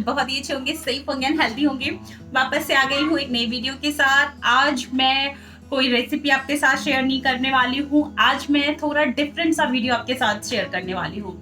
बहुत ही अच्छे होंगे, सेफ होंगे एंड हेल्दी होंगे। वापस से आ गई हूँ एक नई वीडियो के साथ। आज मैं कोई रेसिपी आपके साथ शेयर नहीं करने वाली हूँ। आज मैं थोड़ा डिफरेंट सा वीडियो आपके साथ शेयर करने वाली हूँ।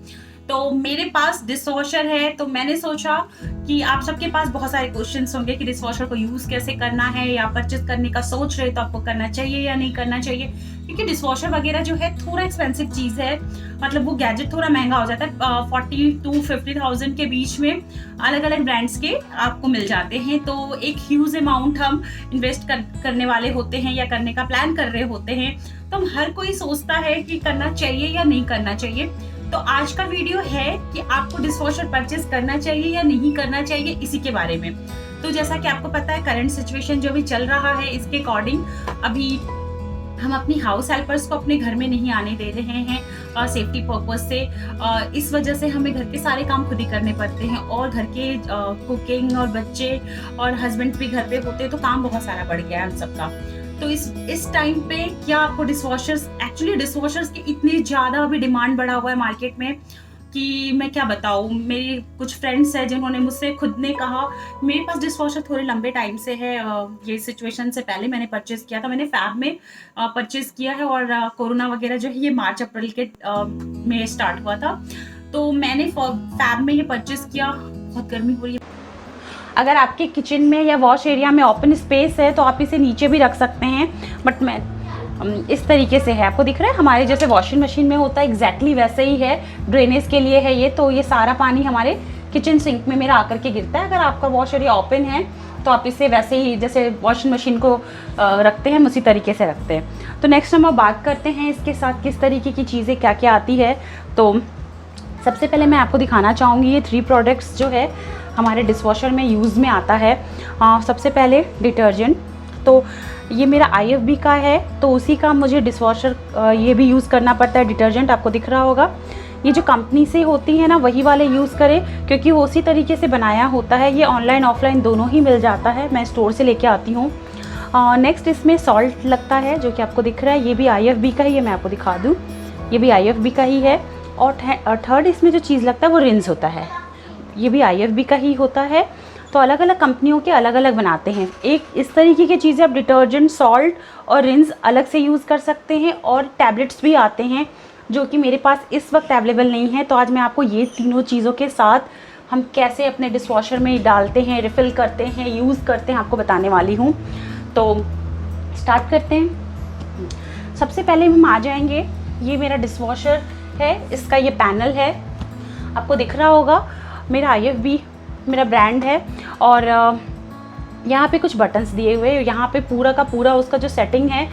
तो मेरे पास डिश वॉशर है, तो मैंने सोचा कि आप सबके पास बहुत सारे क्वेश्चंस होंगे कि डिश वॉशर को यूज कैसे करना है, या परचेज करने का सोच रहे तो आपको करना चाहिए या नहीं करना चाहिए, क्योंकि डिश वॉशर वगैरह जो है थोड़ा एक्सपेंसिव चीज है। मतलब वो गैजेट थोड़ा महंगा हो जाता है, 40 to 50,000 के बीच में अलग अलग ब्रांड्स के आपको मिल जाते हैं। तो एक ह्यूज अमाउंट हम इन्वेस्ट करने वाले होते हैं या करने का प्लान कर रहे होते हैं। तो हम हर कोई सोचता है कि करना चाहिए या नहीं करना चाहिए। तो आज का वीडियो है कि आपको डिश वॉशर परचेज करना चाहिए या नहीं करना चाहिए, इसी के बारे में। तो जैसा कि आपको पता है, करंट सिचुएशन जो भी चल रहा है, इसके अकॉर्डिंग अभी हम अपनी हाउस हेल्पर्स को अपने घर में नहीं आने दे रहे हैं सेफ्टी पर्पज से। इस वजह से हमें घर के सारे काम खुद ही करने पड़ते हैं, और घर के कुकिंग और बच्चे और हस्बैंड भी घर पे होते हैं, तो काम बहुत सारा बढ़ गया है हम सबका। तो इस टाइम पे क्या आपको डिशवॉशर्स, एक्चुअली डिशवॉशर्स की इतनी ज़्यादा अभी डिमांड बढ़ा हुआ है मार्केट में कि मैं क्या बताऊँ। मेरी कुछ फ्रेंड्स हैं जिन्होंने मुझसे खुद ने कहा, मेरे पास डिशवॉशर थोड़े लंबे टाइम से है, ये सिचुएशन से पहले मैंने परचेज़ किया था, मैंने फैब में परचेज़ किया है, और कोरोना वगैरह जो है ये मार्च अप्रैल के में स्टार्ट हुआ था। तो मैंने फैब में ये परचेज़ किया। बहुत गर्मी हो रही है। अगर आपके किचन में या वॉश एरिया में ओपन स्पेस है तो आप इसे नीचे भी रख सकते हैं, बट मैं इस तरीके से है, आपको दिख रहा है हमारे जैसे वॉशिंग मशीन में होता है एग्जैक्टली वैसे ही है। ड्रेनेज के लिए है ये। तो ये सारा पानी हमारे किचन सिंक में मेरा आकर के गिरता है। अगर आपका वॉश एरिया ओपन है तो आप इसे वैसे ही जैसे वॉशिंग मशीन को रखते हैं, हम उसी तरीके से रखते हैं। तो नेक्स्ट हम बात करते हैं इसके साथ किस तरीके की चीज़ें क्या क्या आती है। तो सबसे पहले मैं आपको दिखाना चाहूँगी ये 3 प्रोडक्ट्स जो है हमारे डिशवॉशर में यूज़ में आता है। सबसे पहले डिटर्जेंट। तो ये मेरा IFB का है, तो उसी का मुझे डिशवॉशर ये भी यूज़ करना पड़ता है। डिटर्जेंट आपको दिख रहा होगा, ये जो कंपनी से होती है ना वही वाले यूज़ करें, क्योंकि वो उसी तरीके से बनाया होता है। ये ऑनलाइन ऑफलाइन दोनों ही मिल जाता है, मैं स्टोर से लेके आती हूँ। नेक्स्ट इसमें सॉल्ट लगता है जो कि आपको दिख रहा है, ये भी IFB का ही है। मैं आपको दिखा दूँ, ये भी IFB का ही है। और थर्ड इसमें जो चीज़ लगता है वो रिंस होता है, ये भी IFB का ही होता है। तो अलग अलग कंपनियों के अलग अलग बनाते हैं। एक इस तरीके की चीज़ें आप डिटर्जेंट, सॉल्ट और रिंस अलग से यूज़ कर सकते हैं, और टैबलेट्स भी आते हैं जो कि मेरे पास इस वक्त अवेलेबल नहीं है। तो आज मैं आपको ये तीनों चीज़ों के साथ हम कैसे अपने डिशवॉशर में डालते हैं, रिफ़िल करते हैं, यूज़ करते हैं, आपको बताने वाली हूँ। तो स्टार्ट करते हैं। सबसे पहले हम आ जाएंगे, ये मेरा डिशवॉशर है, इसका ये पैनल है, आपको दिख रहा होगा। मेरा IFB मेरा ब्रांड है, और यहाँ पे कुछ बटन्स दिए हुए हैं। यहाँ पे पूरा का पूरा उसका जो सेटिंग है,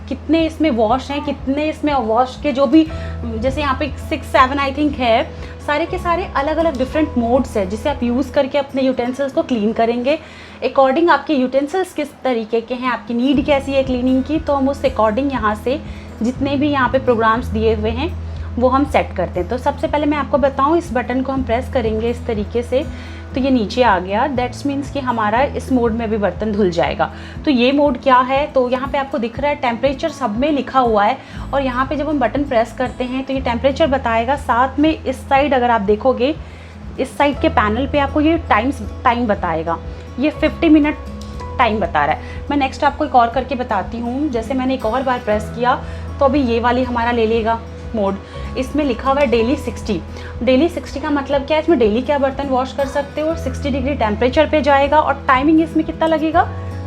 कितने इसमें वॉश हैं, कितने इसमें वॉश के जो भी, जैसे यहाँ पे 6-7 आई थिंक है, सारे के सारे अलग अलग डिफरेंट मोड्स है जिसे आप यूज़ करके अपने यूटेंसिल्स को क्लीन करेंगे। अकॉर्डिंग आपके यूटेंसिल्स किस तरीके के हैं, आपकी नीड कैसी है क्लीनिंग की, तो हम उस अकॉर्डिंग यहाँ से जितने भी यहाँ पे प्रोग्राम्स दिए हुए हैं वो हम सेट करते हैं। तो सबसे पहले मैं आपको बताऊं, इस बटन को हम प्रेस करेंगे इस तरीके से, तो ये नीचे आ गया। दैट्स मीन्स कि हमारा इस मोड में भी बर्तन धुल जाएगा। तो ये मोड क्या है, तो यहाँ पे आपको दिख रहा है टेम्परेचर सब में लिखा हुआ है, और यहाँ पे जब हम बटन प्रेस करते हैं तो ये टेम्परेचर बताएगा। साथ में इस साइड अगर आप देखोगे, इस साइड के पैनल पे आपको ये टाइम बताएगा, ये 50 मिनट टाइम बता रहा है। मैं नेक्स्ट आपको एक और करके बताती हूँ। जैसे मैंने एक और बार प्रेस किया तो अभी ये वाली हमारा ले लेगा मोड। इसमें लिखा हुआ है डेली 60। डेली 60 का मतलब क्या है, इसमें डेली क्या बर्तन वॉश कर सकते हो, और 60 डिग्री टेम्परेचर पे जाएगा, और टाइमिंग इसमें कितना लगेगा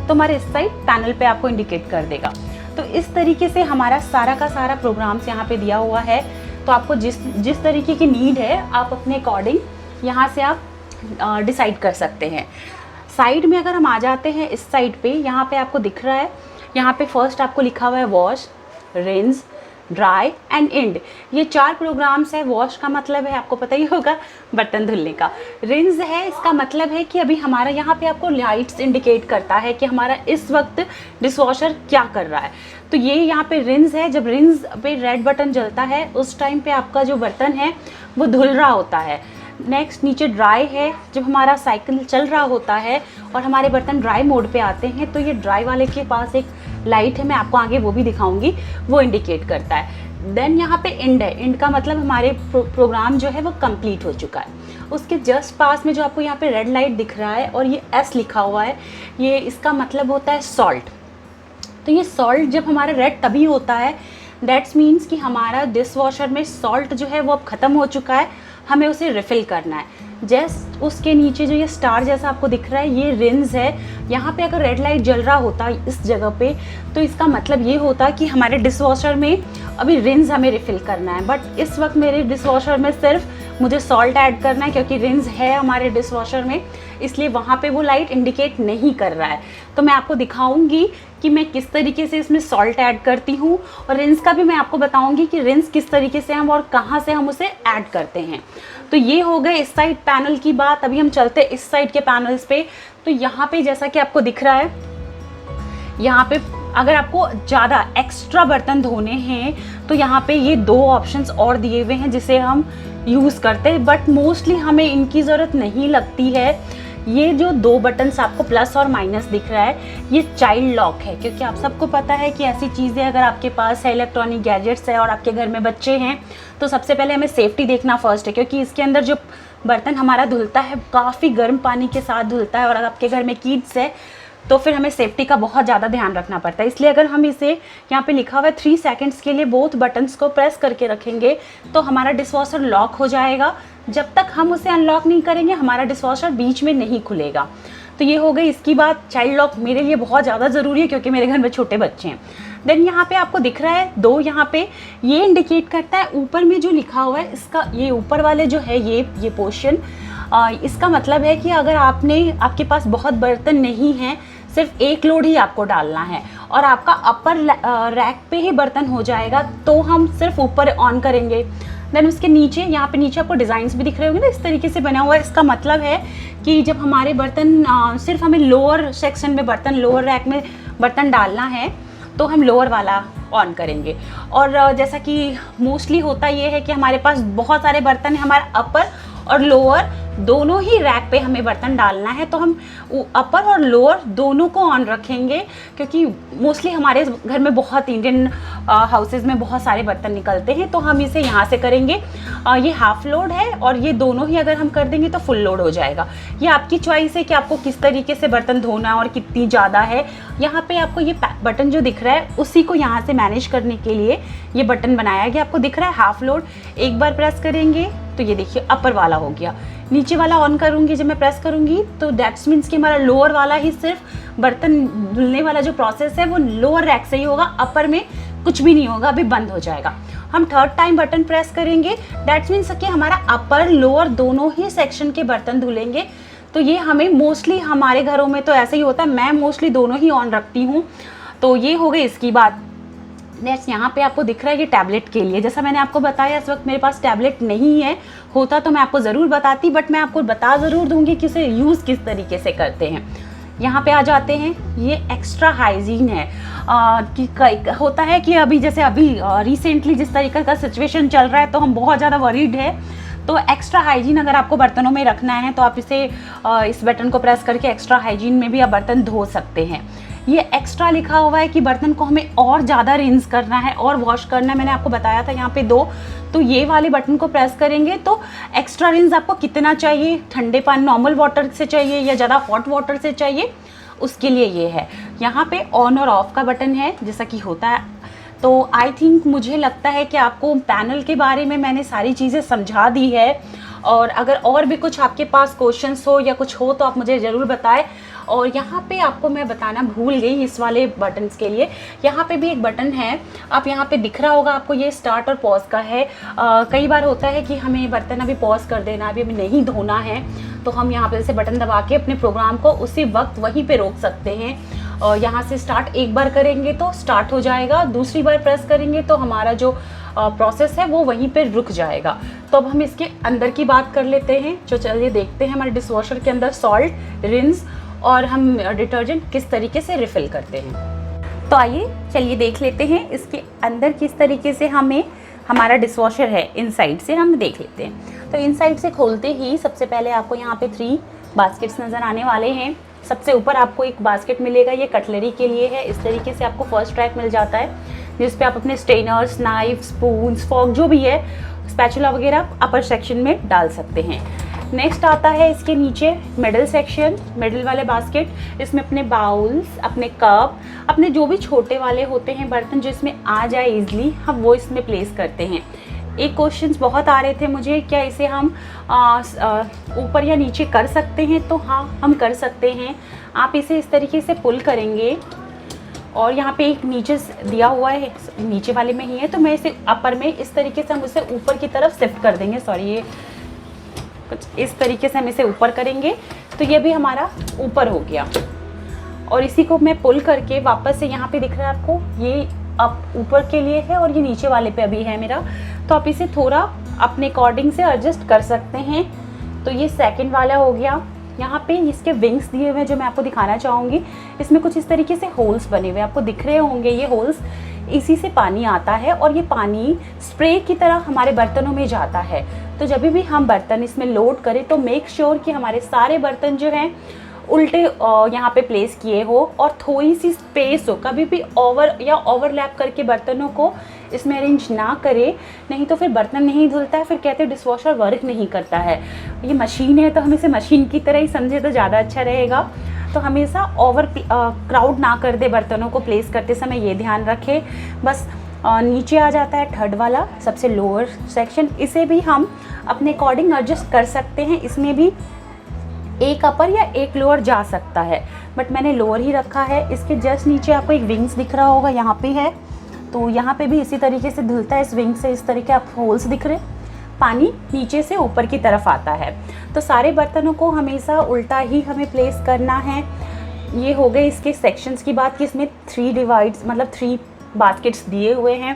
तो हमारे इस साइड पैनल पे आपको इंडिकेट कर देगा। तो इस तरीके से हमारा सारा का सारा प्रोग्राम्स यहाँ पे दिया हुआ है। तो आपको जिस तरीके की नीड है आप अपने अकॉर्डिंग यहाँ से आप डिसाइड कर सकते हैं। साइड में अगर हम आ जाते हैं इस साइड पे, यहाँ पे आपको दिख रहा है, यहाँ पे फर्स्ट आपको लिखा हुआ है wash, rinse, dry and and. ये 4 प्रोग्राम्स है। वॉश का मतलब है आपको पता ही होगा बर्तन धुलने का। रिंस है, इसका मतलब है कि अभी हमारा यहाँ पे आपको लाइट्स इंडिकेट करता है कि हमारा इस वक्त डिशवॉशर क्या कर रहा है। तो ये यहाँ पे रिंस है, जब रिंस पे रेड बटन जलता है उस टाइम पे आपका जो बर्तन है वो धुल रहा होता है। नेक्स्ट नीचे ड्राई है, जब हमारा साइकिल चल रहा होता है और हमारे बर्तन ड्राई मोड पे आते हैं तो ये ड्राई वाले के पास एक लाइट है, मैं आपको आगे वो भी दिखाऊंगी, वो इंडिकेट करता है। देन यहाँ पे एंड है, एंड का मतलब हमारे प्रोग्राम जो है वो कंप्लीट हो चुका है। उसके जस्ट पास में जो आपको यहाँ पे रेड लाइट दिख रहा है और ये S लिखा हुआ है, ये इसका मतलब होता है सॉल्ट। तो ये सॉल्ट जब हमारा रेड तभी होता है, दैट्स मीन्स कि हमारा डिश वॉशर में सॉल्ट जो है वो अब ख़त्म हो चुका है, हमें उसे रिफ़िल करना है। जस्ट उसके नीचे जो ये स्टार जैसा आपको दिख रहा है, ये रिंस है। यहाँ पे अगर रेड लाइट जल रहा होता इस जगह पे, तो इसका मतलब ये होता कि हमारे डिश वॉशर में अभी रिंस हमें रिफ़िल करना है। बट इस वक्त मेरे डिश वॉशर में सिर्फ मुझे सॉल्ट ऐड करना है, क्योंकि रिंस है हमारे डिश वॉशर में, इसलिए वहाँ पे वो लाइट इंडिकेट नहीं कर रहा है। तो मैं आपको दिखाऊंगी कि मैं किस तरीके से इसमें सॉल्ट ऐड करती हूँ, और रिंस का भी मैं आपको बताऊंगी कि रिंस किस तरीके से हम और कहाँ से हम उसे ऐड करते हैं। तो ये हो गए इस साइड पैनल की बात। अभी हम चलते हैं इस साइड के पैनल्स पे। तो यहाँ पे जैसा कि आपको दिख रहा है, यहाँ पे अगर आपको ज़्यादा एक्स्ट्रा बर्तन धोने हैं तो यहाँ पे ये 2 ऑप्शंस और दिए हुए हैं जिसे हम यूज़ करते हैं, बट मोस्टली हमें इनकी ज़रूरत नहीं लगती है। ये जो 2 बटन्स आपको प्लस और माइनस दिख रहा है, ये चाइल्ड लॉक है, क्योंकि आप सबको पता है कि ऐसी चीज़ें अगर आपके पास है, इलेक्ट्रॉनिक गैजेट्स है और आपके घर में बच्चे हैं, तो सबसे पहले हमें सेफ्टी देखना फर्स्ट है, क्योंकि इसके अंदर जो बर्तन हमारा धुलता है काफ़ी गर्म पानी के साथ धुलता है, और अगर आपके घर में किड्स है तो फिर हमें सेफ्टी का बहुत ज़्यादा ध्यान रखना पड़ता है। इसलिए अगर हम इसे यहाँ पे लिखा हुआ है 3 सेकंड्स के लिए बोथ बटन्स को प्रेस करके रखेंगे तो हमारा डिशवॉशर लॉक हो जाएगा। जब तक हम उसे अनलॉक नहीं करेंगे हमारा डिशवॉशर बीच में नहीं खुलेगा। तो ये हो गई इसकी बात। चाइल्ड लॉक मेरे लिए बहुत ज़्यादा ज़रूरी है, क्योंकि मेरे घर में छोटे बच्चे हैं। देन यहाँ पे आपको दिख रहा है 2, यहाँ पे ये इंडिकेट करता है ऊपर में जो लिखा हुआ है, इसका ये ऊपर वाले जो है ये पोर्शन, इसका मतलब है कि अगर आपके पास बहुत बर्तन नहीं हैं, सिर्फ 1 लोड ही आपको डालना है और आपका अपर रैक पे ही बर्तन हो जाएगा, तो हम सिर्फ ऊपर ऑन करेंगे। देन उसके नीचे, यहाँ पे नीचे आपको डिज़ाइंस भी दिख रहे होंगे ना, इस तरीके से बना हुआ है। इसका मतलब है कि जब हमारे बर्तन सिर्फ हमें लोअर सेक्शन में बर्तन, लोअर रैक में बर्तन डालना है तो हम लोअर वाला ऑन करेंगे। और जैसा कि मोस्टली होता ये है कि हमारे पास बहुत सारे बर्तन हैं, हमारा अपर और लोअर दोनों ही रैक पे हमें बर्तन डालना है, तो हम अपर और लोअर दोनों को ऑन रखेंगे, क्योंकि मोस्टली हमारे घर में बहुत इंडियन हाउसेज में बहुत सारे बर्तन निकलते हैं, तो हम इसे यहाँ से करेंगे। ये हाफ लोड है और ये दोनों ही अगर हम कर देंगे तो फुल लोड हो जाएगा। ये आपकी चॉइस है कि आपको किस तरीके से बर्तन धोना है और कितनी ज़्यादा है। यहाँ पे आपको ये बटन जो दिख रहा है उसी को यहाँ से मैनेज करने के लिए ये बटन बनाया गया। आपको दिख रहा है हाफ लोड, एक बार प्रेस करेंगे तो ये देखिए अपर वाला हो गया। नीचे वाला ऑन करूँगी, जब मैं प्रेस करूँगी तो दैट्स मीन्स कि हमारा लोअर वाला ही सिर्फ बर्तन धुलने वाला जो प्रोसेस है वो लोअर रैक से ही होगा, अपर में कुछ भी नहीं होगा, अभी बंद हो जाएगा। हम 3rd टाइम बटन प्रेस करेंगे, दैट्स मीन्स कि हमारा अपर लोअर दोनों ही सेक्शन के बर्तन धुलेंगे। तो ये हमें मोस्टली हमारे घरों में तो ऐसे ही होता है, मैं मोस्टली दोनों ही ऑन रखती हूँ। तो ये हो गई इसकी बात। नेक्स्ट यहाँ पे आपको दिख रहा है कि टैबलेट के लिए, जैसा मैंने आपको बताया इस वक्त मेरे पास टैबलेट नहीं है, होता तो मैं आपको ज़रूर बताती, बट मैं आपको बता ज़रूर दूंगी कि इसे यूज़ किस तरीके से करते हैं। यहाँ पे आ जाते हैं, ये एक्स्ट्रा हाइजीन है। कि होता है कि अभी रिसेंटली जिस तरीके का सिचुएशन चल रहा है तो हम बहुत ज़्यादा वरीड है, तो एक्स्ट्रा हाइजीन अगर आपको बर्तनों में रखना है तो आप इसे इस बटन को प्रेस करके एक्स्ट्रा हाइजीन में भी आप बर्तन धो सकते हैं। ये एक्स्ट्रा लिखा हुआ है कि बर्तन को हमें और ज़्यादा रिंस करना है और वॉश करना है। मैंने आपको बताया था यहाँ पे 2, तो ये वाले बटन को प्रेस करेंगे तो एक्स्ट्रा रिंस आपको कितना चाहिए, ठंडे पानी नॉर्मल वाटर से चाहिए या ज़्यादा हॉट वाटर से चाहिए, उसके लिए ये है। यहाँ पे ऑन और ऑफ का बटन है जैसा कि होता है। तो आई थिंक मुझे लगता है कि आपको पैनल के बारे में मैंने सारी चीज़ें समझा दी है, और अगर और भी कुछ आपके पास क्वेश्चंस हो या कुछ हो तो आप मुझे ज़रूर बताएं। और यहाँ पे आपको मैं बताना भूल गई इस वाले बटन्स के लिए, यहाँ पे भी एक बटन है, आप यहाँ पे दिख रहा होगा आपको, ये स्टार्ट और पॉज का है। कई बार होता है कि हमें बर्तन अभी पॉज कर देना, अभी हमें नहीं धोना है, तो हम यहाँ पे से बटन दबा के अपने प्रोग्राम को उसी वक्त वहीं पे रोक सकते हैं। और यहाँ से स्टार्ट एक बार करेंगे तो स्टार्ट हो जाएगा, दूसरी बार प्रेस करेंगे तो हमारा जो प्रोसेस है वो वहीं पे रुक जाएगा। तो अब हम इसके अंदर की बात कर लेते हैं। जो चलिए देखते हैं हमारे डिशवॉशर के अंदर सॉल्ट, रिंस और हम डिटर्जेंट किस तरीके से रिफ़िल करते हैं। तो आइए चलिए देख लेते हैं इसके अंदर किस तरीके से हमें हमारा डिशवॉशर है, इनसाइड से हम देख लेते हैं। तो इनसाइड से खोलते ही सबसे पहले आपको यहाँ पे 3 बास्केट्स नज़र आने वाले हैं। सबसे ऊपर आपको एक बास्केट मिलेगा, ये कटलरी के लिए है। इस तरीके से आपको फर्स्ट रैक मिल जाता है जिस पे आप अपने स्ट्रेनर्स, नाइफ, स्पून्स, फॉर्क जो भी है, स्पैचुला वगैरह अपर सेक्शन में डाल सकते हैं। नेक्स्ट आता है इसके नीचे मिडिल सेक्शन, मिडिल वाले बास्केट। इसमें अपने बाउल्स, अपने कप, अपने जो भी छोटे वाले होते हैं बर्तन जो इसमें आ जाए इजली, हम वो इसमें प्लेस करते हैं। एक क्वेश्चंस बहुत आ रहे थे मुझे, क्या इसे हम ऊपर या नीचे कर सकते हैं? तो हाँ, हम कर सकते हैं। आप इसे इस तरीके से पुल करेंगे और यहाँ पे एक नीचे दिया हुआ है, नीचे वाले में ही है, तो मैं इसे अपर में इस तरीके से हम उसे ऊपर की तरफ शिफ्ट कर देंगे। सॉरी, ये कुछ इस तरीके से हम इसे ऊपर करेंगे तो ये भी हमारा ऊपर हो गया। और इसी को मैं पुल करके वापस से यहाँ पे दिख रहा है आपको, ये अब ऊपर के लिए है और ये नीचे वाले पे अभी है मेरा, तो आप इसे थोड़ा अपने अकॉर्डिंग से एडजस्ट कर सकते हैं। तो ये सेकंड वाला हो गया। यहाँ पे इसके विंग्स दिए हुए हैं जो मैं आपको दिखाना चाहूँगी। इसमें कुछ इस तरीके से होल्स बने हुए आपको दिख रहे होंगे, ये होल्स, इसी से पानी आता है और ये पानी स्प्रे की तरह हमारे बर्तनों में जाता है। तो जब भी हम बर्तन इसमें लोड करें तो मेक श्योर कि हमारे सारे बर्तन जो हैं उल्टे यहाँ पे प्लेस किए हो और थोड़ी सी स्पेस हो। कभी भी ओवर या ओवरलैप करके बर्तनों को इसमें अरेंज ना करें, नहीं तो फिर बर्तन नहीं धुलता है, फिर कहते हैं डिशवॉशर वर्क नहीं करता है। ये मशीन है तो हम इसे मशीन की तरह ही समझे तो ज़्यादा अच्छा रहेगा। तो हमेशा ओवर क्राउड ना कर दे बर्तनों को प्लेस करते समय, ये ध्यान रखें। बस नीचे आ जाता है थर्ड वाला, सबसे लोअर सेक्शन। इसे भी हम अपने अकॉर्डिंग एडजस्ट कर सकते हैं, इसमें भी एक अपर या एक लोअर जा सकता है, बट मैंने लोअर ही रखा है। इसके जस्ट नीचे आपको एक विंग्स दिख रहा होगा, यहाँ पे है, तो यहाँ पे भी इसी तरीके से धुलता है। इस विंग से इस तरीके आप होल्स दिख रहे, पानी नीचे से ऊपर की तरफ आता है। तो सारे बर्तनों को हमेशा उल्टा ही हमें प्लेस करना है। ये हो गए इसके सेक्शंस की बात कि इसमें 3 डिवाइड्स मतलब 3 बास्केट्स दिए हुए हैं।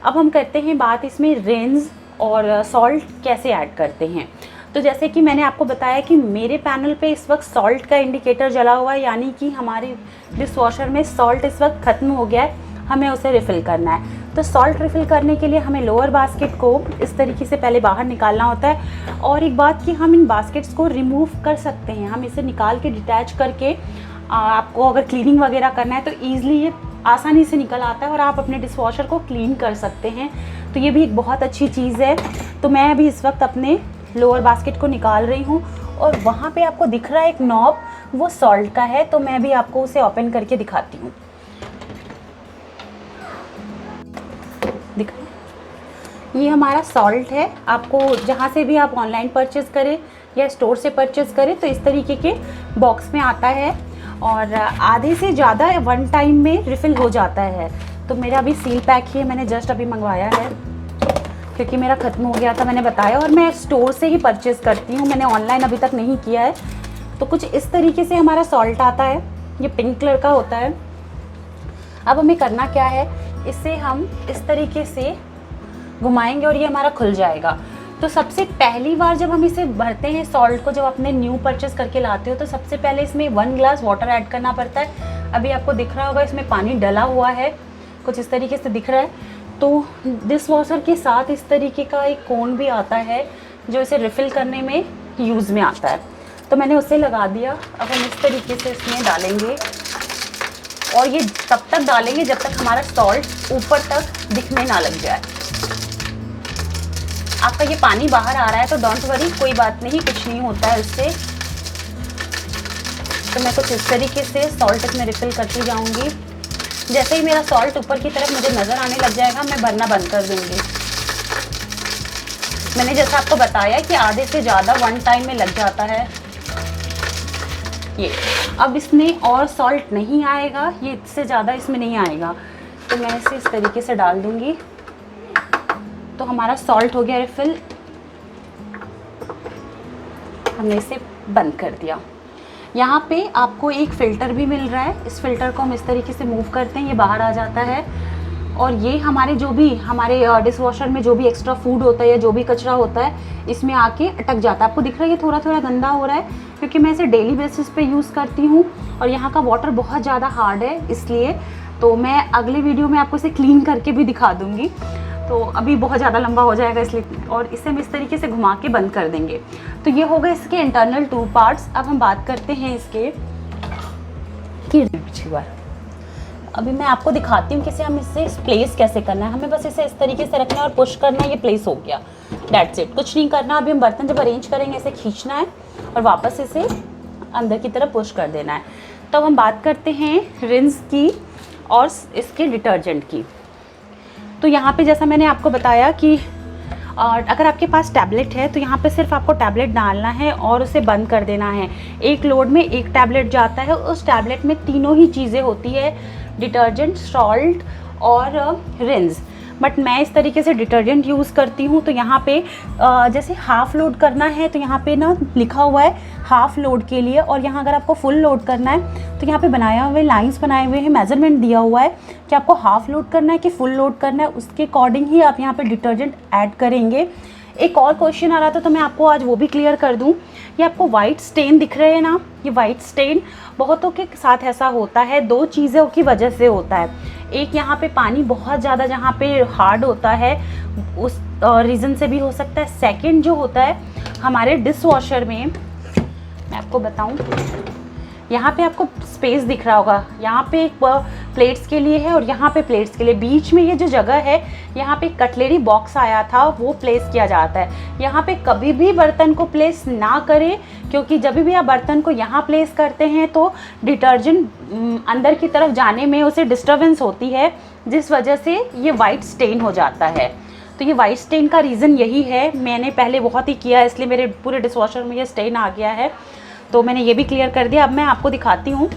अब हम करते हैं बात इसमें रेंज और सॉल्ट कैसे ऐड करते हैं। तो जैसे कि मैंने आपको बताया कि मेरे पैनल पे इस वक्त सॉल्ट का इंडिकेटर जला हुआ है, यानी कि हमारे डिशवॉशर में सॉल्ट इस वक्त ख़त्म हो गया है, हमें उसे रिफ़िल करना है। तो सॉल्ट रिफ़िल करने के लिए हमें लोअर बास्केट को इस तरीके से पहले बाहर निकालना होता है। और एक बात कि हम इन बास्केट्स को रिमूव कर सकते हैं, हम इसे निकाल के डिटैच करके आपको अगर क्लीनिंग वगैरह करना है तो ईज़िली ये आसानी से निकल आता है और आप अपने डिशवॉशर को क्लीन कर सकते हैं। तो ये भी एक बहुत अच्छी चीज़ है। तो मैं अभी इस वक्त अपने लोअर बास्केट को निकाल रही हूँ और वहाँ पे आपको दिख रहा है एक नॉब, वो सॉल्ट का है, तो मैं भी आपको उसे ओपन करके दिखाती हूँ। ये हमारा सॉल्ट है। आपको जहाँ से भी आप ऑनलाइन परचेज़ करें या स्टोर से परचेज़ करें तो इस तरीके के बॉक्स में आता है और आधे से ज़्यादा 1 टाइम में रिफ़िल हो जाता है। तो मेरा अभी सील पैक ही है, मैंने जस्ट अभी मंगवाया है क्योंकि मेरा ख़त्म हो गया था, मैंने बताया, और मैं स्टोर से ही परचेज़ करती हूँ, मैंने ऑनलाइन अभी तक नहीं किया है। तो कुछ इस तरीके से हमारा सॉल्ट आता है, ये पिंक कलर का होता है। अब हमें करना क्या है, इसे हम इस तरीके से घुमाएंगे और ये हमारा खुल जाएगा। तो सबसे पहली बार जब हम इसे भरते हैं सॉल्ट को, जब अपने न्यू परचेज़ करके लाते हो तो सबसे पहले इसमें 1 ग्लास वाटर ऐड करना पड़ता है। अभी आपको दिख रहा होगा इसमें पानी डला हुआ है, कुछ इस तरीके से दिख रहा है। तो डिशवॉशर के साथ इस तरीके का एक कोन भी आता है जो इसे रिफ़िल करने में यूज़ में आता है, तो मैंने उसे लगा दिया। अब हम इस तरीके से इसमें डालेंगे और ये तब तक डालेंगे जब तक हमारा सॉल्ट ऊपर तक दिखने ना लग जाए। आपका ये पानी बाहर आ रहा है तो डोंट वरी, कोई बात नहीं, कुछ नहीं होता है उससे। तो मैं कुछ इस तरीके से सॉल्ट इसमें रिफ़िल करती जाऊंगी। जैसे ही मेरा सॉल्ट ऊपर की तरफ मुझे नज़र आने लग जाएगा मैं भरना बंद कर दूंगी। मैंने जैसा आपको बताया कि आधे से ज़्यादा 1 टाइम में लग जाता है ये। अब इसमें और सॉल्ट नहीं आएगा, ये इससे ज़्यादा इसमें नहीं आएगा, तो मैं इसे इस तरीके से डाल दूंगी। तो हमारा सॉल्ट हो गया रिफ़िल, हमने इसे बंद कर दिया। यहाँ पे आपको एक फ़िल्टर भी मिल रहा है, इस फ़िल्टर को हम इस तरीके से मूव करते हैं, ये बाहर आ जाता है और ये हमारे जो भी हमारे डिशवॉशर में जो भी एक्स्ट्रा फूड होता है या जो भी कचरा होता है इसमें आके अटक जाता है। आपको दिख रहा है ये थोड़ा थोड़ा गंदा हो रहा है क्योंकि मैं इसे डेली बेसिस पे यूज़ करती हूँ और यहाँ का वाटर बहुत ज़्यादा हार्ड है, इसलिए। तो मैं अगले वीडियो में आपको इसे क्लीन करके भी दिखा दूँगी, तो अभी बहुत ज़्यादा लंबा हो जाएगा इसलिए। और इसे हम इस तरीके से घुमा के बंद कर देंगे। तो ये हो गए इसके इंटरनल 2 पार्ट्स। अब हम बात करते हैं इसके पिछली बार। अभी मैं आपको दिखाती हूँ कि इसे हम इससे प्लेस कैसे करना है। हमें बस इसे इस तरीके से रखना है और पुश करना है, ये प्लेस हो गया। दैट्स इट, कुछ नहीं करना। अभी हम बर्तन जब अरेंज करेंगे ऐसे खींचना है और वापस इसे अंदर की तरफ पुश कर देना है। तो अब हम बात करते हैं रिंस की और इसके डिटर्जेंट की। तो यहाँ पे जैसा मैंने आपको बताया कि अगर आपके पास टैबलेट है तो यहाँ पे सिर्फ आपको टैबलेट डालना है और उसे बंद कर देना है। एक लोड में एक टैबलेट जाता है, उस टैबलेट में तीनों ही चीज़ें होती है, डिटर्जेंट, सॉल्ट और रिंस। बट मैं इस तरीके से डिटर्जेंट यूज़ करती हूँ। तो यहाँ पे जैसे हाफ़ लोड करना है तो यहाँ पे ना लिखा हुआ है हाफ़ लोड के लिए, और यहाँ अगर आपको फुल लोड करना है तो यहाँ पे बनाया हुए लाइंस बनाए हुए हैं, मेजरमेंट दिया हुआ है कि आपको हाफ़ लोड करना है कि फुल लोड करना है, उसके अकॉर्डिंग ही आप यहाँ पे डिटर्जेंट ऐड करेंगे। एक और क्वेश्चन आ रहा था तो मैं आपको आज वो भी क्लियर कर दूं। ये आपको वाइट स्टेन दिख रहे हैं ना, ये वाइट स्टेन बहुतों के साथ ऐसा होता है, दो चीज़ों की वजह से होता है। एक यहाँ पे पानी बहुत ज़्यादा जहाँ पे हार्ड होता है उस रीज़न से भी हो सकता है। सेकंड जो होता है हमारे डिश वॉशर में, मैं आपको बताऊं, यहाँ पे आपको स्पेस दिख रहा होगा, यहाँ पे एक प्लेट्स के लिए है और यहाँ पे प्लेट्स के लिए, बीच में ये जो जगह है यहाँ पे कटलेरी बॉक्स आया था वो प्लेस किया जाता है। यहाँ पे कभी भी बर्तन को प्लेस ना करें, क्योंकि जब भी आप बर्तन को यहाँ प्लेस करते हैं तो डिटर्जेंट अंदर की तरफ जाने में उसे डिस्टर्बेंस होती है, जिस वजह से ये वाइट स्टेन हो जाता है। तो ये वाइट स्टेन का रीज़न यही है। मैंने पहले बहुत ही किया इसलिए मेरे पूरे डिश वॉशर में ये स्टेन आ गया है, तो मैंने ये भी क्लियर कर दिया। अब मैं आपको दिखाती हूँ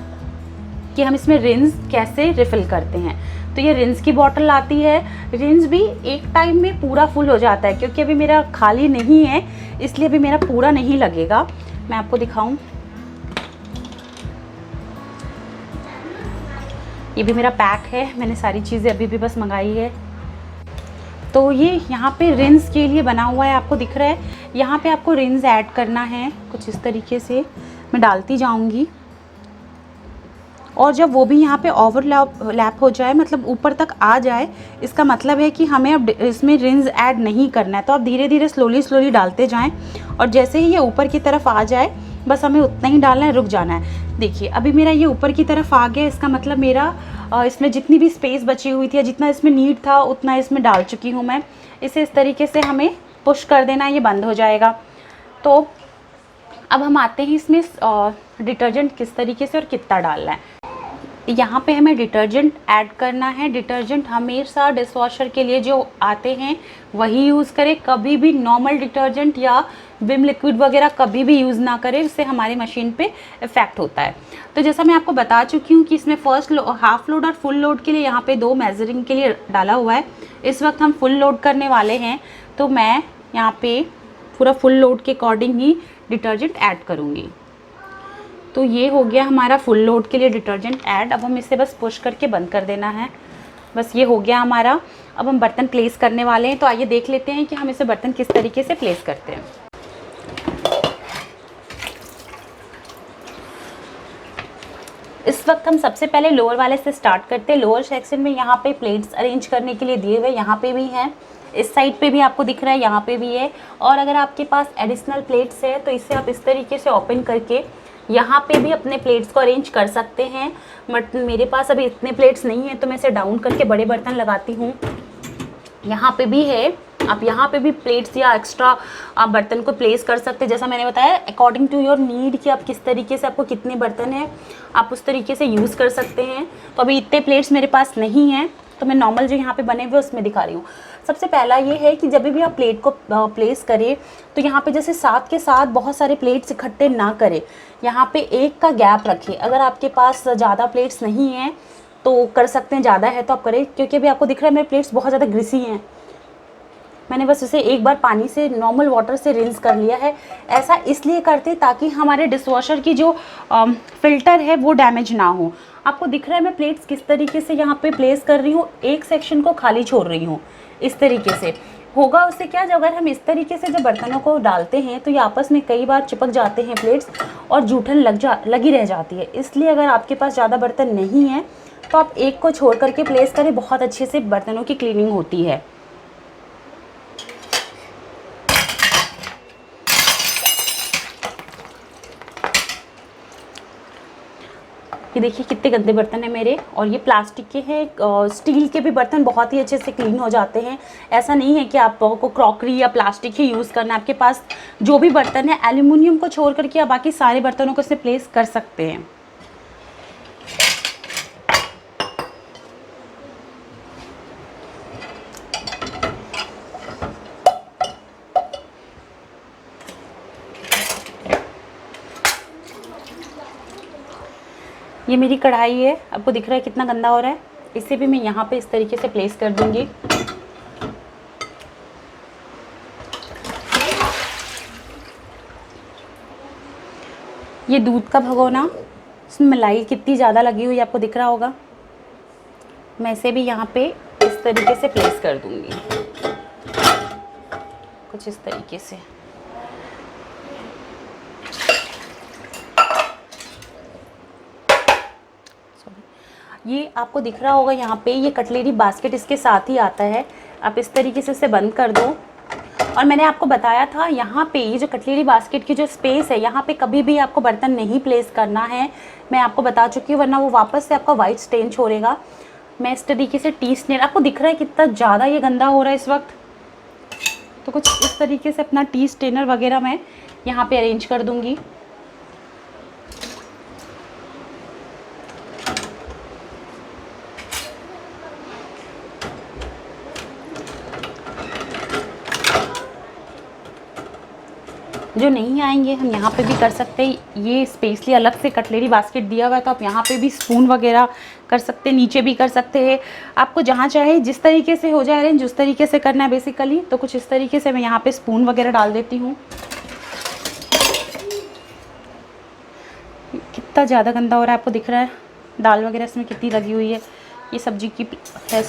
कि हम इसमें रिंस कैसे रिफ़िल करते हैं। तो ये रिंस की बॉटल आती है, रिंस भी एक टाइम में पूरा फुल हो जाता है, क्योंकि अभी मेरा खाली नहीं है इसलिए अभी मेरा पूरा नहीं लगेगा। मैं आपको दिखाऊं, ये भी मेरा पैक है, मैंने सारी चीज़ें अभी भी बस मंगाई है। तो ये यहाँ पे रिंस के लिए बना हुआ है, आपको दिख रहा है। यहाँ पे आपको रिंस ऐड करना है कुछ इस तरीके से, मैं डालती जाऊँगी, और जब वो भी यहाँ पे ओवरलैप हो जाए, मतलब ऊपर तक आ जाए, इसका मतलब है कि हमें अब इसमें रिंस ऐड नहीं करना है। तो आप धीरे धीरे स्लोली डालते जाएं, और जैसे ही ये ऊपर की तरफ आ जाए बस हमें उतना ही डालना है, रुक जाना है। देखिए अभी मेरा ये ऊपर की तरफ आ गया, इसका मतलब मेरा इसमें जितनी भी स्पेस बची हुई थी या जितना इसमें नीड था उतना इसमें डाल चुकी हूँ मैं। इसे इस तरीके से हमें पुश कर देना है, ये बंद हो जाएगा। तो अब हम आते हैं इसमें डिटर्जेंट किस तरीके से और कितना डालना है। यहाँ पे हमें डिटर्जेंट ऐड करना है। डिटर्जेंट हमेशा डिश वॉशर के लिए जो आते हैं वही यूज़ करें, कभी भी नॉर्मल डिटर्जेंट या विम लिक्विड वगैरह कभी भी यूज़ ना करें, इससे हमारी मशीन पे इफ़ेक्ट होता है। तो जैसा मैं आपको बता चुकी हूँ कि इसमें फर्स्ट हाफ लोड और फुल लोड के लिए यहाँ पे दो मेजरिंग के लिए डाला हुआ है। इस वक्त हम फुल लोड करने वाले हैं, तो मैं यहाँ पे पूरा फुल लोड के अकॉर्डिंग ही डिटर्जेंट ऐड करूँगी। तो ये हो गया हमारा फुल लोड के लिए डिटर्जेंट ऐड। अब हम इसे बस पुश करके बंद कर देना है, बस ये हो गया हमारा। अब हम बर्तन प्लेस करने वाले हैं, तो आइए देख लेते हैं कि हम इसे बर्तन किस तरीके से प्लेस करते हैं। इस वक्त हम सबसे पहले लोअर वाले से स्टार्ट करते हैं। लोअर सेक्शन में यहाँ पे प्लेट्स अरेंज करने के लिए दिए हुए, यहाँ पे भी हैं, इस साइड पे भी आपको दिख रहा है, यहाँ पे भी है। और अगर आपके पास एडिशनल प्लेट्स है तो इसे आप इस तरीके से ओपन करके यहाँ पे भी अपने प्लेट्स को अरेंज कर सकते हैं। बट मेरे पास अभी इतने प्लेट्स नहीं है तो मैं इसे डाउन करके बड़े बर्तन लगाती हूँ। यहाँ पे भी है, आप यहाँ पे भी प्लेट्स या एक्स्ट्रा आप बर्तन को प्लेस कर सकते हैं। जैसा मैंने बताया अकॉर्डिंग टू योर नीड कि आप किस तरीके से, आपको कितने बर्तन हैं आप उस तरीके से यूज़ कर सकते हैं। तो अभी इतने प्लेट्स मेरे पास नहीं हैं, तो मैं नॉर्मल जो यहाँ पे बने हुए उसमें दिखा रही हूँ। सबसे पहला ये है कि जब भी आप प्लेट को प्लेस करें तो यहाँ पे जैसे साथ के साथ बहुत सारे प्लेट्स इकट्ठे ना करें, यहाँ पे एक का गैप रखें। अगर आपके पास ज़्यादा प्लेट्स नहीं हैं तो कर सकते हैं, ज़्यादा है तो आप करें, क्योंकि अभी आपको दिख रहा है मेरे प्लेट्स बहुत ज़्यादा ग्रीसी हैं। मैंने बस इसे एक बार पानी से नॉर्मल वाटर से रिंस कर लिया है। ऐसा इसलिए करते ताकि हमारे डिशवॉशर की जो फ़िल्टर है वो डैमेज ना हो। आपको दिख रहा है मैं प्लेट्स किस तरीके से यहाँ पे प्लेस कर रही हूँ, एक सेक्शन को खाली छोड़ रही हूँ, इस तरीके से होगा। उससे क्या, जब अगर हम इस तरीके से जब बर्तनों को डालते हैं तो ये आपस में कई बार चिपक जाते हैं प्लेट्स और जूठन लगी रह जाती है। इसलिए अगर आपके पास ज़्यादा बर्तन नहीं है तो आप एक को छोड़ करके प्लेस करें, बहुत अच्छे से बर्तनों की क्लीनिंग होती है। ये देखिए कितने गंदे बर्तन हैं मेरे, और ये प्लास्टिक के हैं। स्टील के भी बर्तन बहुत ही अच्छे से क्लीन हो जाते हैं। ऐसा नहीं है कि आपको क्रॉकरी या प्लास्टिक ही यूज़ करना है, आपके पास जो भी बर्तन है एल्यूमिनियम को छोड़ करके आप बाकी सारे बर्तनों को इसमें प्लेस कर सकते हैं। ये मेरी कढ़ाई है, आपको दिख रहा है कितना गंदा हो रहा है। इसे भी मैं यहाँ पे इस तरीके से प्लेस कर दूंगी। ये दूध का भगोना, इसमें मलाई कितनी ज़्यादा लगी हुई है आपको दिख रहा होगा। मैं इसे भी यहाँ पे इस तरीके से प्लेस कर दूंगी, कुछ इस तरीके से। ये आपको दिख रहा होगा यहाँ पे, ये कटलेरी बास्केट इसके साथ ही आता है। आप इस तरीके से इसे बंद कर दो। और मैंने आपको बताया था यहाँ पे ये जो कटलेरी बास्केट की जो स्पेस है, यहाँ पे कभी भी आपको बर्तन नहीं प्लेस करना है। मैं आपको बता चुकी हूँ, वरना वो वापस से आपका वाइट स्टेन छोड़ेगा। मैं इस तरीके से टी स्टेन, आपको दिख रहा है कितना ज़्यादा ये गंदा हो रहा है इस वक्त, तो कुछ इस तरीके से अपना टी स्टेनर वगैरह मैं यहाँ पे अरेंज कर दूँगी। जो नहीं आएंगे हम यहाँ पे भी कर सकते हैं। ये स्पेशली अलग से कटलेरी बास्केट दिया हुआ है, तो आप यहाँ पे भी स्पून वगैरह कर सकते हैं, नीचे भी कर सकते हैं। आपको जहाँ चाहे जिस तरीके से हो जाए अरेंज, उस तरीके से करना है बेसिकली। तो कुछ इस तरीके से मैं यहाँ पे स्पून वगैरह डाल देती हूँ। कितना ज़्यादा गंदा हो रहा है, आपको दिख रहा है दाल वगैरह इसमें कितनी लगी हुई है। ये सब्जी की है।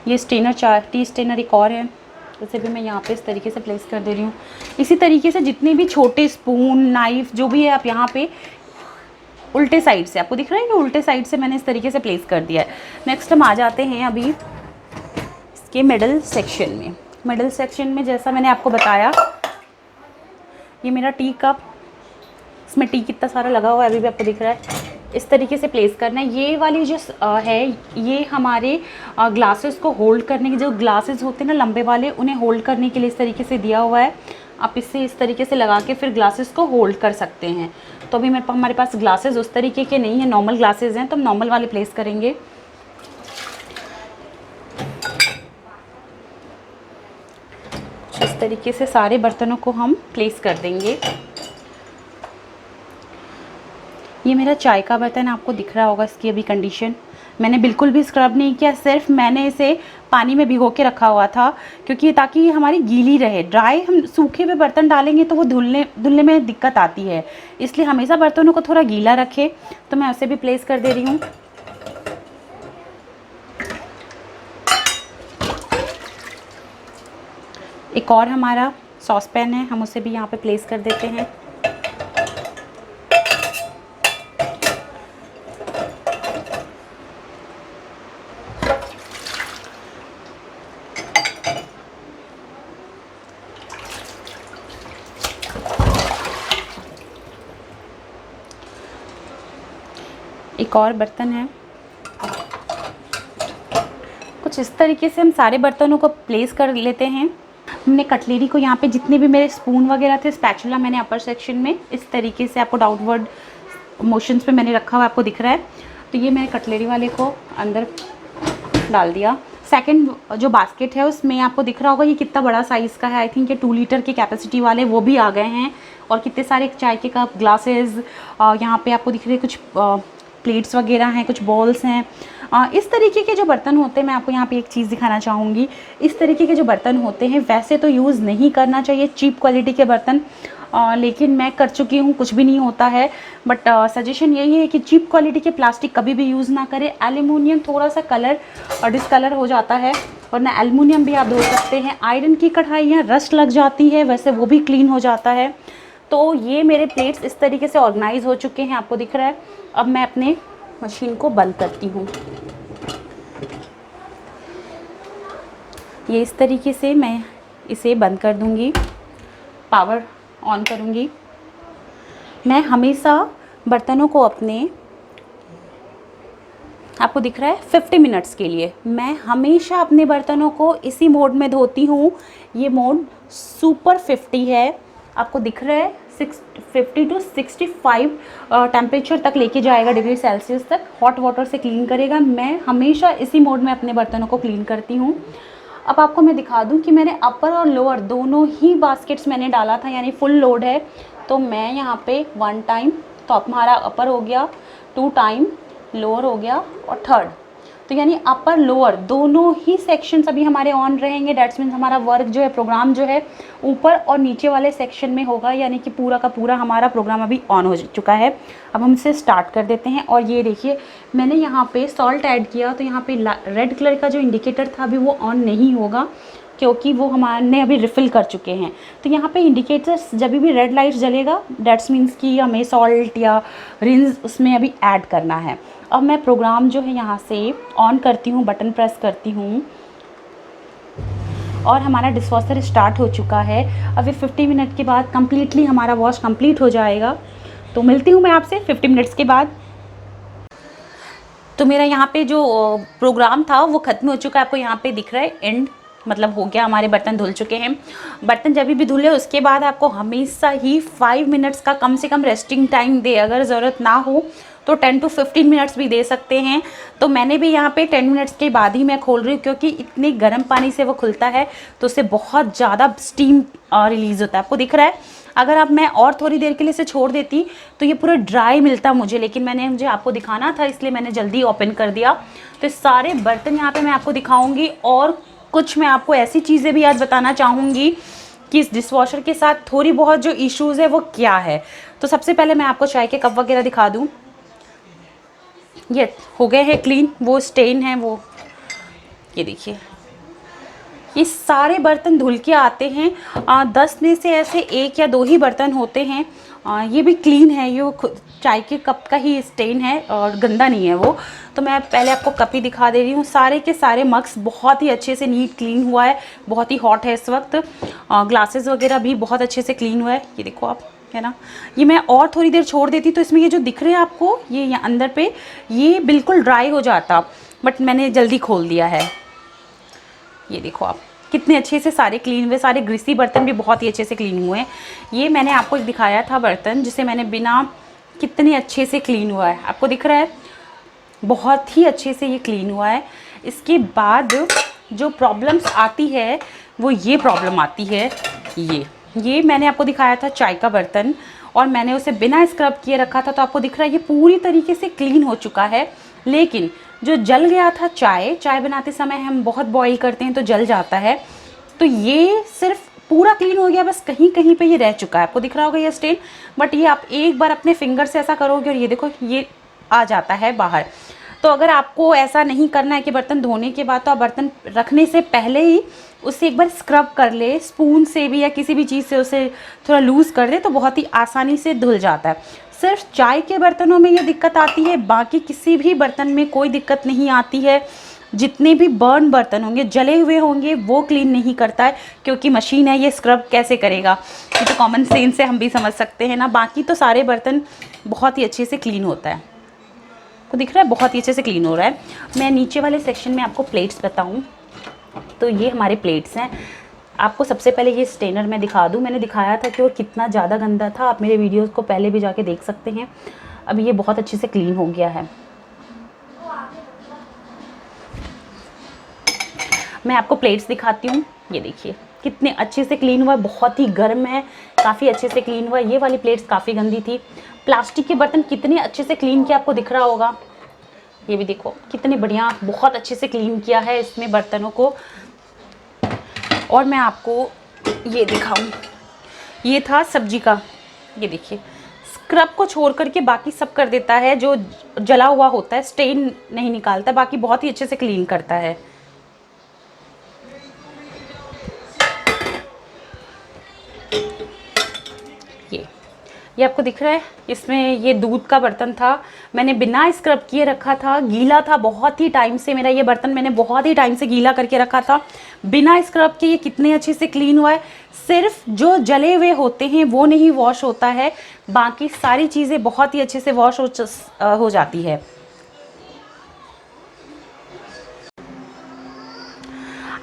ये स्टेनर, टी स्टेनर एक और है, उसे भी मैं यहाँ पे इस तरीके से प्लेस कर दे रही हूँ। इसी तरीके से जितने भी छोटे स्पून, नाइफ जो भी है, आप यहाँ पे उल्टे साइड से, आपको दिख रहा है कि उल्टे साइड से मैंने इस तरीके से प्लेस कर दिया है। नेक्स्ट हम आ जाते हैं अभी इसके मिडल सेक्शन में। मिडल सेक्शन में जैसा मैंने आपको बताया, ये मेरा टी कप, इसमें टी कितना सारा लगा हुआ है अभी भी आपको दिख रहा है। इस तरीके से प्लेस करना है। ये वाली जो है, ये हमारे ग्लासेस को होल्ड करने के, जो ग्लासेस होते हैं ना लंबे वाले, उन्हें होल्ड करने के लिए इस तरीके से दिया हुआ है। आप इसे इस तरीके से लगा के फिर ग्लासेस को होल्ड कर सकते हैं। तो अभी हमारे पास ग्लासेस उस तरीके के नहीं है, नॉर्मल ग्लासेस हैं, तो हम नॉर्मल वाले प्लेस करेंगे। इस तरीके से सारे बर्तनों को हम प्लेस कर देंगे। ये मेरा चाय का बर्तन, आपको दिख रहा होगा इसकी अभी कंडीशन। मैंने बिल्कुल भी स्क्रब नहीं किया, सिर्फ मैंने इसे पानी में भिगो के रखा हुआ था, क्योंकि ताकि हमारी गीली रहे। ड्राई हम सूखे हुए बर्तन डालेंगे तो वो धुलने में दिक्कत आती है, इसलिए हमेशा बर्तनों को थोड़ा गीला रखें। तो मैं उसे भी प्लेस कर दे रही हूँ। एक और हमारा सॉस पैन है, हम उसे भी यहाँ पे प्लेस कर देते हैं। एक और बर्तन है, कुछ इस तरीके से हम सारे बर्तनों को प्लेस कर लेते हैं। हमने कटलेरी को यहाँ पे जितने भी मेरे स्पून वगैरह थे, स्पैचुला मैंने अपर सेक्शन में इस तरीके से आपको डाउनवर्ड मोशंस पे मैंने रखा हुआ, आपको दिख रहा है। तो ये मैंने कटलेरी वाले को अंदर डाल दिया। सेकंड जो बास्केट है उसमें आपको दिख रहा होगा ये कितना बड़ा साइज़ का है। आई थिंक ये 2 लीटर की कैपेसिटी वाले वो भी आ गए हैं, और कितने सारे चाय के कप, ग्लासेस, यहाँ पे आपको दिख रहे हैं कुछ प्लेट्स वगैरह हैं, कुछ बॉल्स हैं। इस तरीके के जो बर्तन होते हैं, मैं आपको यहाँ पे एक चीज़ दिखाना चाहूँगी। इस तरीके के जो बर्तन होते हैं वैसे तो यूज़ नहीं करना चाहिए, चीप क्वालिटी के बर्तन, लेकिन मैं कर चुकी हूँ, कुछ भी नहीं होता है। बट सजेशन यही है कि चीप क्वालिटी के प्लास्टिक कभी भी यूज़ ना करें। एल्युमिनियम थोड़ा सा कलर और डिसकलर हो जाता है, वरना एल्युमिनियम भी आप धो सकते हैं। आयरन की कढ़ाइयाँ रस्ट लग जाती है, वैसे वो भी क्लीन हो जाता है। तो ये मेरे प्लेट्स इस तरीके से ऑर्गेनाइज हो चुके हैं, आपको दिख रहा है। अब मैं अपने मशीन को बंद करती हूँ। ये इस तरीके से मैं इसे बंद कर दूँगी, पावर ऑन करूँगी। मैं हमेशा बर्तनों को अपने आपको दिख रहा है 50 मिनट्स के लिए। मैं हमेशा अपने बर्तनों को इसी मोड में धोती हूँ। ये मोड सुपर 50 है, आपको दिख रहा है 50 टू 65 टेम्परेचर तक लेके जाएगा, डिग्री सेल्सियस तक। हॉट वाटर से क्लीन करेगा। मैं हमेशा इसी मोड में अपने बर्तनों को क्लीन करती हूँ। अब आपको मैं दिखा दूँ कि मैंने अपर और लोअर दोनों ही बास्केट्स मैंने डाला था, यानी फुल लोड है। तो मैं यहाँ पे 1 टाइम, तो हमारा अपर हो गया, 2 टाइम लोअर हो गया, और 3rd, तो यानी अपर लोअर दोनों ही सेक्शंस अभी हमारे ऑन रहेंगे। डैट्स मीन्स हमारा वर्क जो है, प्रोग्राम जो है ऊपर और नीचे वाले सेक्शन में होगा, यानी कि पूरा का पूरा हमारा प्रोग्राम अभी ऑन हो चुका है। अब हम इसे स्टार्ट कर देते हैं। और ये देखिए मैंने यहाँ पे सॉल्ट ऐड किया, तो यहाँ पे रेड कलर का जो इंडिकेटर था अभी वो ऑन नहीं होगा, क्योंकि वो हमारे अभी रिफ़िल कर चुके हैं। तो यहाँ पे इंडिकेटर्स जब भी रेड लाइट जलेगा, डैट्स मीन्स कि हमें सॉल्ट या रिंस उसमें अभी ऐड करना है। अब मैं प्रोग्राम जो है यहाँ से ऑन करती हूँ, बटन प्रेस करती हूँ, और हमारा डिशवॉशर स्टार्ट हो चुका है। अब ये 50 मिनट के बाद कम्प्लीटली हमारा वॉश कंप्लीट हो जाएगा। तो मिलती हूँ मैं आपसे 50 मिनट्स के बाद। तो मेरा यहाँ पे जो प्रोग्राम था वो ख़त्म हो चुका है। आपको यहाँ पे दिख रहा है एंड, मतलब हो गया, हमारे बर्तन धुल चुके हैं। बर्तन जब भी धुले उसके बाद आपको हमेशा ही 5 मिनट्स का कम से कम रेस्टिंग टाइम दे। अगर ज़रूरत ना हो तो 10 टू 15 मिनट्स भी दे सकते हैं। तो मैंने भी यहाँ पे 10 मिनट्स के बाद ही मैं खोल रही हूँ, क्योंकि इतने गर्म पानी से वो खुलता है तो उससे बहुत ज़्यादा स्टीम रिलीज़ होता है। आपको दिख रहा है, अगर अब मैं और थोड़ी देर के लिए इसे छोड़ देती तो ये पूरा ड्राई मिलता मुझे, लेकिन मुझे आपको दिखाना था इसलिए मैंने जल्दी ओपन कर दिया। तो सारे बर्तन यहाँ पे मैं आपको दिखाऊंगी, और कुछ मैं आपको ऐसी चीज़ें भी आज बताना चाहूँगी कि इस डिशवॉशर के साथ थोड़ी बहुत जो इश्यूज़ है वो क्या है। तो सबसे पहले मैं आपको चाय के कप वगैरह दिखा दूँ। ये हो गए हैं क्लीन, वो स्टेन है वो, ये देखिए ये सारे बर्तन धुल के आते हैं। 10 में से ऐसे 1 या 2 ही बर्तन होते हैं। ये भी क्लीन है, ये चाय के कप का ही स्टेन है और गंदा नहीं है वो। तो मैं पहले आपको कप ही दिखा दे रही हूँ। सारे के सारे मग्स बहुत ही अच्छे से नीट क्लीन हुआ है, बहुत ही हॉट है इस वक्त। ग्लासेस वगैरह भी बहुत अच्छे से क्लीन हुआ है, ये देखो आप, है ना। ये मैं और थोड़ी देर छोड़ देती तो इसमें ये जो दिख रहे हैं आपको, ये यहाँ अंदर पे ये बिल्कुल ड्राई हो जाता, बट मैंने जल्दी खोल दिया है। ये देखो आप कितने अच्छे से सारे क्लीन हुए, सारे ग्रीसी बर्तन भी बहुत ही अच्छे से क्लीन हुए हैं। ये मैंने आपको एक दिखाया था बर्तन जिसे मैंने बिना, कितने अच्छे से क्लीन हुआ है, आपको दिख रहा है, बहुत ही अच्छे से ये क्लीन हुआ है। इसके बाद जो प्रॉब्लम्स आती है वो ये प्रॉब्लम आती है, ये मैंने आपको दिखाया था चाय का बर्तन, और मैंने उसे बिना स्क्रब किए रखा था। तो आपको दिख रहा है ये पूरी तरीके से क्लीन हो चुका है, लेकिन जो जल गया था, चाय बनाते समय हम बहुत बॉईल करते हैं तो जल जाता है, तो ये सिर्फ पूरा क्लीन हो गया, बस कहीं कहीं पे ये रह चुका है। आपको दिख रहा होगा ये स्टेन, बट ये आप एक बार अपने फिंगर से ऐसा करोगे और ये देखो ये आ जाता है बाहर। तो अगर आपको ऐसा नहीं करना है कि बर्तन धोने के बाद, तो आप बर्तन रखने से पहले ही उससे एक बार स्क्रब कर ले, स्पून से भी या किसी भी चीज़ से उसे थोड़ा लूज़ कर दे, तो बहुत ही आसानी से धुल जाता है। सिर्फ चाय के बर्तनों में ये दिक्कत आती है, बाकी किसी भी बर्तन में कोई दिक्कत नहीं आती है। जितने भी बर्न बर्तन होंगे, जले हुए होंगे, वो क्लीन नहीं करता है, क्योंकि मशीन है, ये स्क्रब कैसे करेगा, ये तो कॉमन सेंस से हम भी समझ सकते हैं ना। बाकी तो सारे बर्तन बहुत ही अच्छे से क्लीन होता है, आपको दिख रहा है बहुत ही अच्छे से क्लीन हो रहा है। मैं नीचे वाले सेक्शन में आपको प्लेट्स बताऊँ, तो ये हमारे प्लेट्स हैं। आपको सबसे पहले ये स्टेनर मैं दिखा दूँ, मैंने दिखाया था कि वो कितना ज़्यादा गंदा था, आप मेरे वीडियोस को पहले भी जाके देख सकते हैं। अब ये बहुत अच्छे से क्लीन हो गया है। मैं आपको प्लेट्स दिखाती हूँ, ये देखिए कितने अच्छे से क्लीन हुआ है, बहुत ही गर्म है, काफ़ी अच्छे से क्लीन हुआ है। ये वाली प्लेट्स काफ़ी गंदी थी। प्लास्टिक के बर्तन कितने अच्छे से क्लीन किया, आपको दिख रहा होगा, ये भी देखो कितने बढ़िया, बहुत अच्छे से क्लीन किया है इसमें बर्तनों को। और मैं आपको ये दिखाऊं, ये था सब्जी का, ये देखिए स्क्रब को छोड़ करके बाकी सब कर देता है, जो जला हुआ होता है स्टेन नहीं निकालता, बाकी बहुत ही अच्छे से क्लीन करता है। ये आपको दिख रहा है, इसमें ये दूध का बर्तन था, मैंने बिना स्क्रब किए रखा था, गीला था बहुत ही टाइम से मेरा ये बर्तन, मैंने बहुत ही टाइम से गीला करके रखा था बिना स्क्रब के। ये कितने अच्छे से क्लीन हुआ है। सिर्फ जो जले हुए होते हैं वो नहीं वॉश होता है, बाकी सारी चीज़ें बहुत ही अच्छे से वॉश हो जाती है।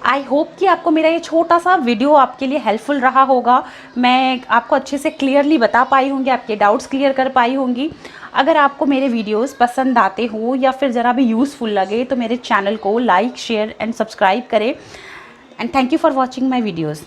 आई होप कि आपको मेरा ये छोटा सा वीडियो आपके लिए हेल्पफुल रहा होगा। मैं आपको अच्छे से क्लियरली बता पाई होंगी, आपके डाउट्स क्लियर कर पाई होंगी। अगर आपको मेरे वीडियोस पसंद आते हो या फिर ज़रा भी यूज़फुल लगे तो मेरे चैनल को लाइक, शेयर एंड सब्सक्राइब करें। And thank you for watching my videos.